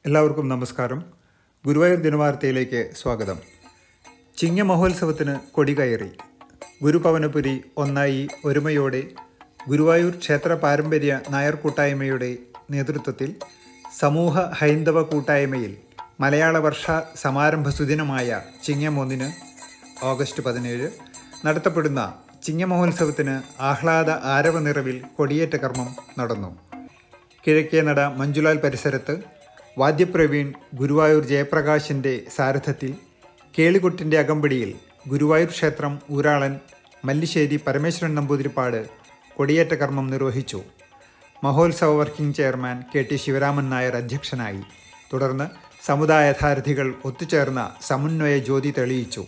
എല്ലാവർക്കും നമസ്കാരം. ഗുരുവായൂർ ദിനവാർത്തയിലേക്ക് സ്വാഗതം. ചിങ്ങമഹോത്സവത്തിന് കൊടികയറി. ഗുരുപവനപുരി ഒന്നായി ഒരുമയോടെ ഗുരുവായൂർ ക്ഷേത്ര പാരമ്പര്യ നായർ കൂട്ടായ്മയുടെ നേതൃത്വത്തിൽ സമൂഹ ഹൈന്ദവ കൂട്ടായ്മയിൽ മലയാള വർഷ സമാരംഭ സുദിനമായ ചിങ്ങം 1 ഓഗസ്റ്റ് 17 നടത്തപ്പെടുന്ന ചിങ്ങമഹോത്സവത്തിന് ആഹ്ലാദ ആരവ നിറവിൽ കൊടിയേറ്റ കർമ്മം നടന്നു. കിഴക്കേനട മഞ്ജുലാൽ പരിസരത്ത് വാദ്യപ്രവീൺ ഗുരുവായൂർ ജയപ്രകാശിൻ്റെ സാരഥത്തിൽ കേളികൊട്ടിൻ്റെ അകമ്പടിയിൽ ഗുരുവായൂർ ക്ഷേത്രം ഊരാളൻ മല്ലിശ്ശേരി പരമേശ്വരൻ നമ്പൂതിരിപ്പാട് കൊടിയേറ്റ കർമ്മം നിർവഹിച്ചു. മഹോത്സവ working chairman K T Sivaraman Nair അധ്യക്ഷനായി. തുടർന്ന് സമുദായധാരഥികൾ ഒത്തുചേർന്ന സമന്വയ ജ്യോതി തെളിയിച്ചു.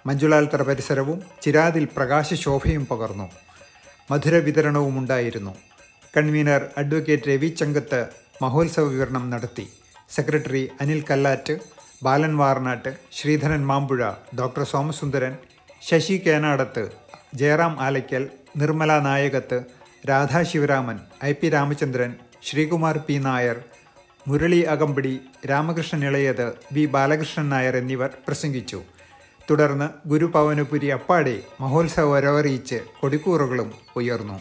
മഞ്ജുലാൽ തറ പരിസരവും ചിരാതിൽ പ്രകാശശോഭയും പകർന്നു. മധുര വിതരണവും ഉണ്ടായിരുന്നു. കൺവീനർ അഡ്വക്കേറ്റ് രവി ചങ്കത്ത് മഹോത്സവ വിവരണം നടത്തി. Secretary Anil Kallat, Balan Varnat, Sreedharan Mampuzha, doctor Somasundaran, Sasi Kenadath, Jayaram Alakkal, Nirmala Nayakath, Radha Sivaraman, IP Ramachandran, Sreekumar P Nair, Murali Akampadi, Ramakrishnan ഇളയത്, V ബാലകൃഷ്ണൻ നായർ എന്നിവർ പ്രസംഗിച്ചു. തുടർന്ന് ഗുരുപവനപുരി അപ്പാടെ മഹോത്സവ വരവറിയിച്ച് കൊടിക്കൂറുകളും ഉയർന്നു.